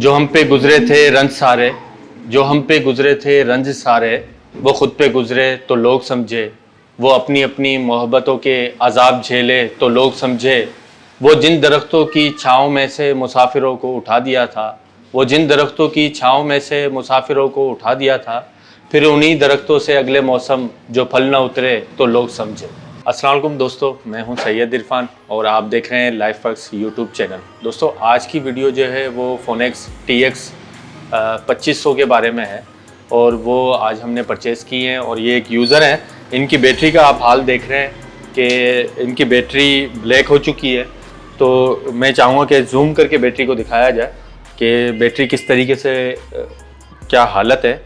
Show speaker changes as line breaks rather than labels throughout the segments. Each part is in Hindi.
जो हम पे गुजरे थे रंज सारे, जो हम पे गुजरे थे रंज सारे, वो खुद पे गुजरे तो लोग समझे। वो अपनी अपनी मोहब्बतों के अजाब झेले तो लोग समझे। वो जिन दरख्तों की छाँव में से मुसाफिरों को उठा दिया था, वो जिन दरख्तों की छाँव में से मुसाफिरों को उठा दिया था, फिर उन्हीं दरख्तों से अगले मौसम जो फल न उतरे तो लोग समझे। अस्सलाम वालेकुम दोस्तों, मैं हूं सैयद इरफान और आप देख रहे हैं लाइफवर्क्स यूट्यूब चैनल। दोस्तों आज की वीडियो जो है वो फोनेक्स TX 2500 के बारे में है और वो आज हमने परचेज़ की है। और ये एक यूज़र हैं, इनकी बैटरी का आप हाल देख रहे हैं कि इनकी बैटरी ब्लैक हो चुकी है। तो मैं चाहूँगा कि जूम करके बैटरी को दिखाया जाए कि बैटरी किस तरीके से क्या हालत है।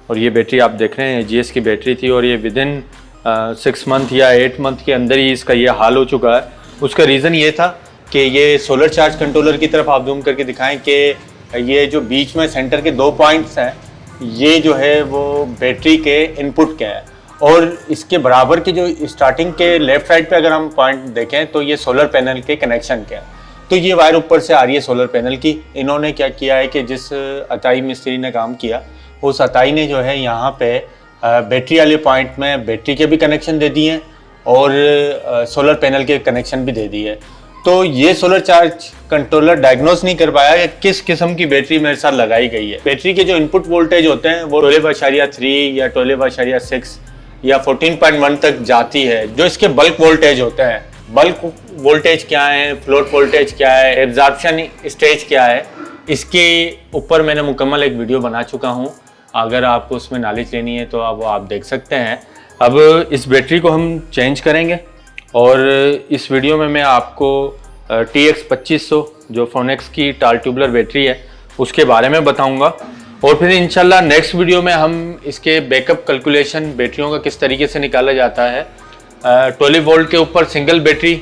और ये बैटरी आप देख रहे हैं GS की बैटरी थी और ये विदिन 6 मंथ या 8 मंथ के अंदर ही इसका ये हाल हो चुका है। उसका रीज़न ये था कि ये सोलर चार्ज कंट्रोलर की तरफ आप जूम करके दिखाएं कि ये जो बीच में सेंटर के 2 पॉइंट्स हैं, ये जो है वो बैटरी के इनपुट के हैं और इसके बराबर के जो स्टार्टिंग के लेफ़्ट साइड पे अगर हम पॉइंट देखें तो ये सोलर पैनल के कनेक्शन के हैं। तो ये वायर ऊपर से आ रही है सोलर पैनल की। इन्होंने क्या किया है कि जिस अताई मिस्त्री ने काम किया, उस अताई ने जो है यहाँ पे बैटरी वाले पॉइंट में बैटरी के भी कनेक्शन दे दिए और सोलर पैनल के कनेक्शन भी दे दिए। तो ये सोलर चार्ज कंट्रोलर डायग्नोस नहीं कर पाया कि किस किस्म की बैटरी मेरे साथ लगाई गई है। बैटरी के जो इनपुट वोल्टेज होते हैं वो 12.3 या 12.6 या 14.1 तक जाती है। जो इसके बल्क वोल्टेज होते हैं, बल्क वोल्टेज क्या है, फ्लोट वोल्टेज क्या है, एब्जॉर्प्शन स्टेज क्या है, इसके ऊपर मैंने मुकम्मल एक वीडियो बना चुका हूँ। अगर आपको उसमें नॉलेज लेनी है तो आप देख सकते हैं। अब इस बैटरी को हम चेंज करेंगे और इस वीडियो में मैं आपको TX 2500 जो फोनेक्स की टाल ट्यूबलर बैटरी है उसके बारे में बताऊंगा। और फिर इंशाल्लाह नेक्स्ट वीडियो में हम इसके बैकअप कैलकुलेशन बैटरियों का किस तरीके से निकाला जाता है। 12 वोल्ट के ऊपर सिंगल बैटरी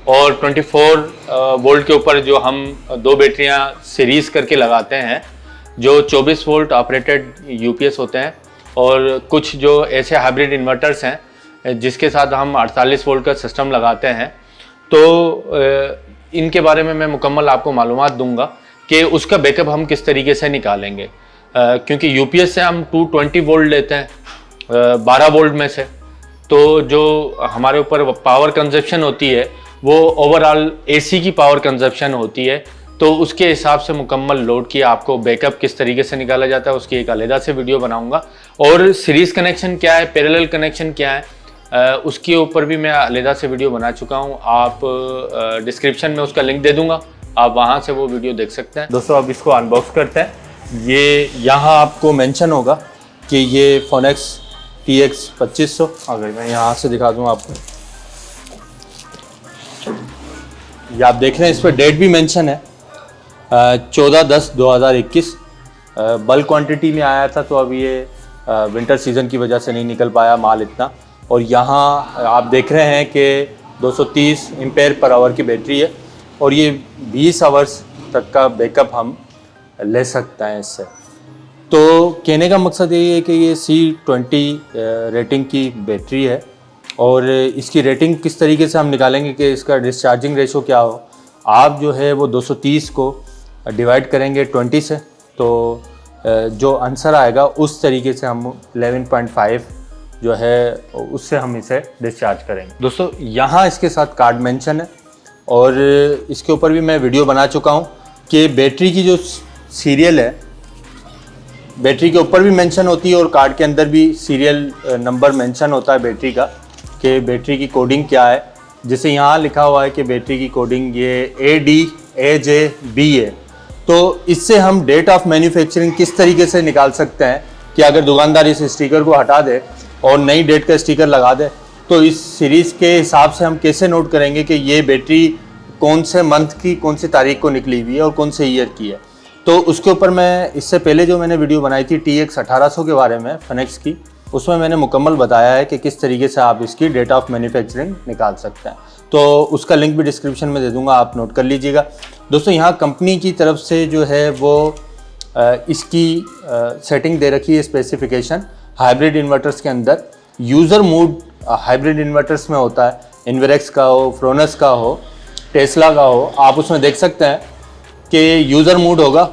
और 24 वोल्ट के ऊपर जो हम 2 बैटरियाँ सीरीज़ करके लगाते हैं, जो 24 वोल्ट ऑपरेटेड UPS होते हैं और कुछ जो ऐसे हाइब्रिड इन्वर्टर्स हैं जिसके साथ हम 48 वोल्ट का सिस्टम लगाते हैं। तो इनके बारे में मैं मुकम्मल आपको मालूमात दूंगा कि उसका बैकअप हम किस तरीके से निकालेंगे, क्योंकि UPS से हम 220 वोल्ट लेते हैं 12 वोल्ट में से। तो जो हमारे ऊपर पावर कंजप्शन होती है वो ओवरऑल AC की पावर कंजप्शन होती है। तो उसके हिसाब से मुकम्मल लोड की आपको बैकअप किस तरीके से निकाला जाता है उसकी एक अलग से वीडियो बनाऊंगा। और सीरीज़ कनेक्शन क्या है, पैरेलल कनेक्शन क्या है, उसके ऊपर भी मैं अलग से वीडियो बना चुका हूं। आप डिस्क्रिप्शन में उसका लिंक दे दूंगा, आप वहां से वो वीडियो देख सकते हैं। दोस्तों अब इसको अनबॉक्स करते हैं। ये यहाँ आपको मेंशन होगा कि ये फोनेक्स TX 2500, अगर मैं यहाँ से दिखा दूँ आपको, ये आप देख रहे हैं, इस पर डेट भी मेंशन है 14/10/2021। बल्क क्वांटिटी में आया था तो अब ये विंटर सीज़न की वजह से नहीं निकल पाया माल इतना। और यहाँ आप देख रहे हैं कि 230 एम्पेयर पर आवर की बैटरी है और ये 20 आवर्स तक का बैकअप हम ले सकते हैं इससे। तो कहने का मकसद यही है कि ये C20 रेटिंग की बैटरी है और इसकी रेटिंग किस तरीके से हम निकालेंगे कि इसका डिस्चार्जिंग रेशो क्या हो। आप जो है वो 230 को डिवाइड करेंगे 20 से, तो जो आंसर आएगा उस तरीके से हम 11.5 जो है उससे हम इसे डिस्चार्ज करेंगे। दोस्तों यहाँ इसके साथ कार्ड मेंशन है और इसके ऊपर भी मैं वीडियो बना चुका हूँ कि बैटरी की जो सीरियल है, बैटरी के ऊपर भी मेंशन होती है और कार्ड के अंदर भी सीरियल नंबर मेंशन होता है बैटरी का, कि बैटरी की कोडिंग क्या है। जैसे यहाँ लिखा हुआ है कि बैटरी की कोडिंग ये ADAJB है। तो इससे हम डेट ऑफ मैन्युफैक्चरिंग किस तरीके से निकाल सकते हैं कि अगर दुकानदार इस स्टिकर को हटा दे और नई डेट का स्टिकर लगा दे, तो इस सीरीज़ के हिसाब से हम कैसे नोट करेंगे कि ये बैटरी कौन से मंथ की कौन सी तारीख को निकली हुई है और कौन से ईयर की है। तो उसके ऊपर मैं इससे पहले जो मैंने वीडियो बनाई थी TX 1800 के बारे में फोनेक्स की, उसमें मैंने मुकम्मल बताया है कि किस तरीके से आप इसकी डेट ऑफ मैन्युफैक्चरिंग निकाल सकते हैं। तो उसका लिंक भी डिस्क्रिप्शन में दे दूंगा, आप नोट कर लीजिएगा। दोस्तों यहाँ कंपनी की तरफ से जो है वो इसकी सेटिंग दे रखी है, स्पेसिफिकेशन हाइब्रिड इन्वर्टर्स के अंदर। यूज़र मूड हाइब्रिड इन्वर्टर्स में होता है, इन्वेरेक्स का हो, फ्रोनस का हो, टेस्ला का हो, आप उसमें देख सकते हैं कि यूज़र मूड होगा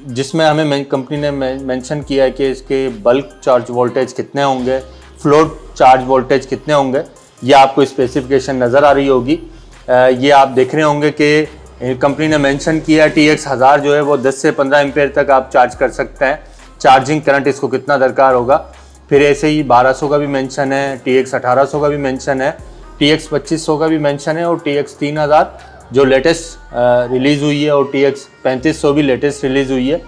जिसमें हमें कंपनी ने मेंशन किया है कि इसके बल्क चार्ज वोल्टेज कितने होंगे, फ्लोट चार्ज वोल्टेज कितने होंगे। ये आपको स्पेसिफिकेशन नज़र आ रही होगी। ये आप देख रहे होंगे कि कंपनी ने मेंशन किया है TX 1000 जो है वो 10 से 15 एम्पेयर तक आप चार्ज कर सकते हैं। चार्जिंग करंट इसको कितना दरकार होगा। फिर ऐसे ही 1200 का भी मेंशन है, TX 1800 का भी मेंशन है, TX 2500 का भी मेंशन है और TX 3000 जो लेटेस्ट रिलीज़ हुई है और TX 3500 भी लेटेस्ट रिलीज़ हुई है।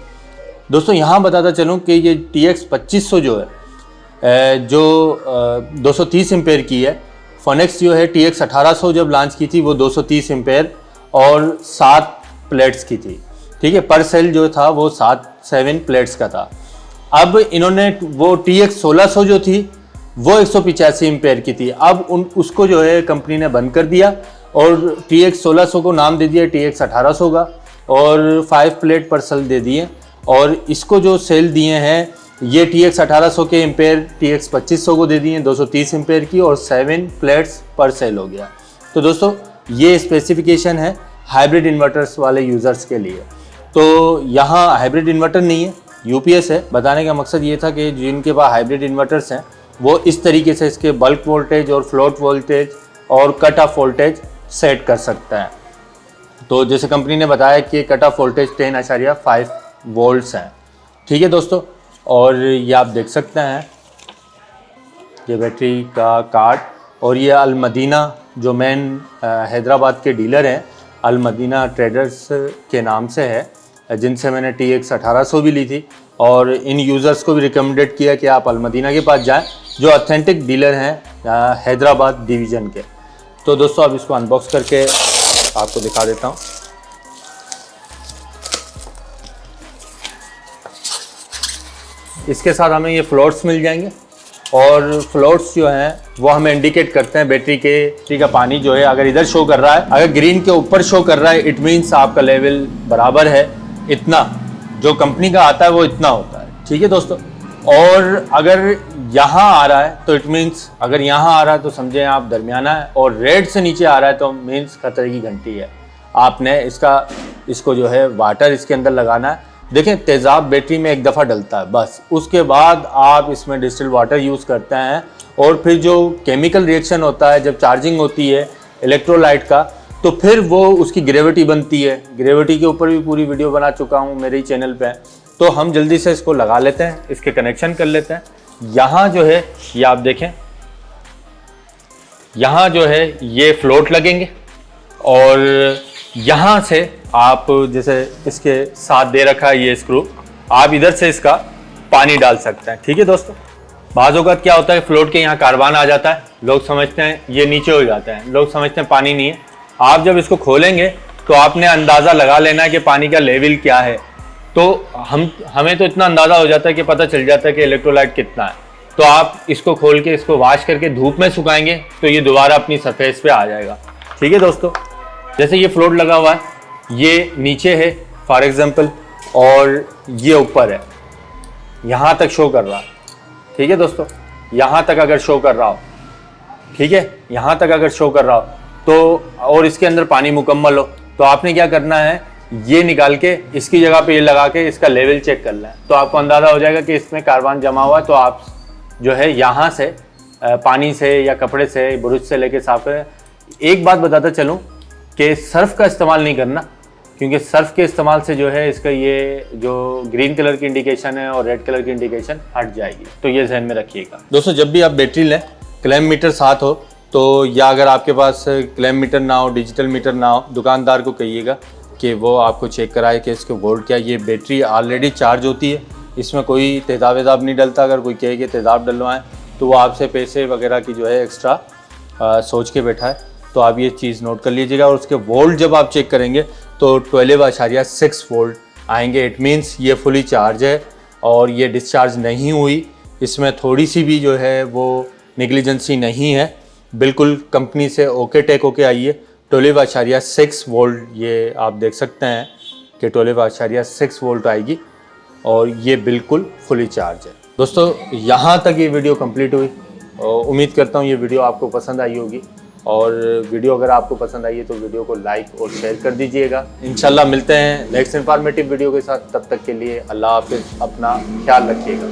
दोस्तों यहाँ बताता चलूँ कि ये TX 2500 जो है जो 230 एम्पेयर की है। फोनेक्स जो है TX 1800 जब लॉन्च की थी वो 230 एम्पेयर और 7 प्लेट्स की थी। ठीक है, पर सेल जो था वो 7 प्लेट्स का था। अब इन्होंने वो TX 1600 जो थी वो 185 एम्पेयर की थी। अब उसको जो है कंपनी ने बंद कर दिया और TX 1600 को नाम दे दिया TX 1800 का और 5 प्लेट पर सेल दे दिए। और इसको जो सेल दिए हैं ये TX 1800 के एम्पेयर TX 2500 को दे दिए 230 एम्पेयर की और 7 प्लेट्स पर सेल हो गया। तो दोस्तों ये स्पेसिफिकेशन है हाइब्रिड इन्वर्टर्स वाले यूज़र्स के लिए। तो यहाँ हाइब्रिड इन्वर्टर नहीं है, UPS है। बताने का मकसद ये था कि जिनके पास हाइब्रिड इन्वर्टर्स हैं वो इस तरीके से इसके बल्क वोल्टेज और फ्लोट वोल्टेज और कट ऑफ वोल्टेज सेट कर सकता है। तो जैसे कंपनी ने बताया कि कट ऑफ वोल्टेज 10.5 वोल्ट्स हैं। ठीक है दोस्तों, और ये आप देख सकते हैं ये बैटरी का कार्ड। और ये अल-मदीना जो मेन हैदराबाद के डीलर हैं, अल-मदीना ट्रेडर्स के नाम से है, जिनसे मैंने TX 1800 भी ली थी। और इन यूज़र्स को भी रिकमेंडेड किया कि आप अल-मदीना के पास जाएं जो ऑथेंटिक डीलर हैं हैदराबाद डिवीज़न के। तो दोस्तों अब इसको अनबॉक्स करके आपको दिखा देता हूँ। इसके साथ हमें ये फ्लोट्स मिल जाएंगे और फ्लोट्स जो हैं वो हमें इंडिकेट करते हैं बैटरी का पानी जो है अगर इधर शो कर रहा है, अगर ग्रीन के ऊपर शो कर रहा है इट मीन्स आपका लेवल बराबर है, इतना जो कंपनी का आता है वो इतना होता है। ठीक है दोस्तों, और अगर यहाँ आ रहा है तो इट मीन्स अगर यहाँ आ रहा है तो समझें आप दरमियाना है, और रेड से नीचे आ रहा है तो मीन्स खतरे की घंटी है। आपने इसको जो है वाटर इसके अंदर लगाना है। देखें तेज़ाब बैटरी में एक दफ़ा डलता है बस, उसके बाद आप इसमें डिस्टिल वाटर यूज़ करते हैं और फिर जो केमिकल रिएक्शन होता है जब चार्जिंग होती है इलेक्ट्रोलाइट का तो फिर वो उसकी ग्रेविटी बनती है। ग्रेविटी के ऊपर भी पूरी वीडियो बना चुका हूँ मेरे ही चैनल पे। तो हम जल्दी से इसको लगा लेते हैं, इसके कनेक्शन कर लेते हैं। यहाँ जो है ये आप देखें, यहाँ जो है ये फ्लोट लगेंगे और यहाँ से आप जैसे इसके साथ दे रखा है ये स्क्रू, आप इधर से इसका पानी डाल सकते हैं। ठीक है दोस्तों, बाज़ औक़ात क्या होता है फ्लोट के यहाँ कार्बन आ जाता है, लोग समझते हैं ये नीचे हो जाता है, लोग समझते हैं पानी नहीं है। आप जब इसको खोलेंगे तो आपने अंदाज़ा लगा लेना है कि पानी का लेवल क्या है। तो हमें तो इतना अंदाज़ा हो जाता है कि पता चल जाता है कि इलेक्ट्रोलाइट कितना है। तो आप इसको खोल के इसको वॉश करके धूप में सुखाएंगे तो ये दोबारा अपनी सरफेस पे आ जाएगा। ठीक है दोस्तों, जैसे ये फ्लोट लगा हुआ है, ये नीचे है फॉर एग्जांपल और ये ऊपर है, यहाँ तक शो कर रहा है। ठीक है दोस्तों, यहाँ तक अगर शो कर रहा हो, ठीक है, यहाँ तक अगर शो कर रहा हो तो और इसके अंदर पानी मुकम्मल हो तो आपने क्या करना है, ये निकाल के इसकी जगह पे ये लगा के इसका लेवल चेक करना है। तो आपको अंदाज़ा हो जाएगा कि इसमें कार्बन जमा हुआ है। तो आप जो है यहाँ से पानी से या कपड़े से ब्रश से लेके साफ करें। एक बात बताता चलूँ कि सर्फ का इस्तेमाल नहीं करना, क्योंकि सर्फ के इस्तेमाल से जो है इसका ये जो ग्रीन कलर की इंडिकेशन है और रेड कलर की इंडिकेशन हट जाएगी। तो ये ध्यान में रखिएगा दोस्तों। जब भी आप बैटरी लें क्लैम्प मीटर साथ हो तो, या अगर आपके पास क्लैम्प मीटर ना हो, डिजिटल मीटर ना हो, दुकानदार को कहिएगा कि वो आपको चेक कराए कि इसके वोल्ट क्या। ये बैटरी ऑलरेडी चार्ज होती है, इसमें कोई तेज़ाब वेज़ाब नहीं डलता। अगर कोई कहे कि तेज़ाब डलवाएं तो वो आपसे पैसे वगैरह की जो है एक्स्ट्रा सोच के बैठा है। तो आप ये चीज़ नोट कर लीजिएगा। और उसके वोल्ट जब आप चेक करेंगे तो 12.6 वोल्ट आएंगे। इट मीन्स ये फुली चार्ज है और ये डिस्चार्ज नहीं हुई, इसमें थोड़ी सी भी जो है वो नेग्लिजेंसी नहीं है, बिल्कुल कंपनी से ओके टेक होके आई है। 12.6 वोल्ट ये आप देख सकते हैं कि 12.6 वोल्ट आएगी और ये बिल्कुल फुली चार्ज है। दोस्तों यहाँ तक ये वीडियो कंप्लीट हुई और उम्मीद करता हूँ ये वीडियो आपको पसंद आई होगी। और वीडियो अगर आपको पसंद आई है तो वीडियो को लाइक और शेयर कर दीजिएगा। इंशाल्लाह मिलते हैं नेक्स्ट इन्फॉर्मेटिव वीडियो के साथ, तब तक के लिए अल्लाह हाफिज़, अपना ख्याल रखिएगा।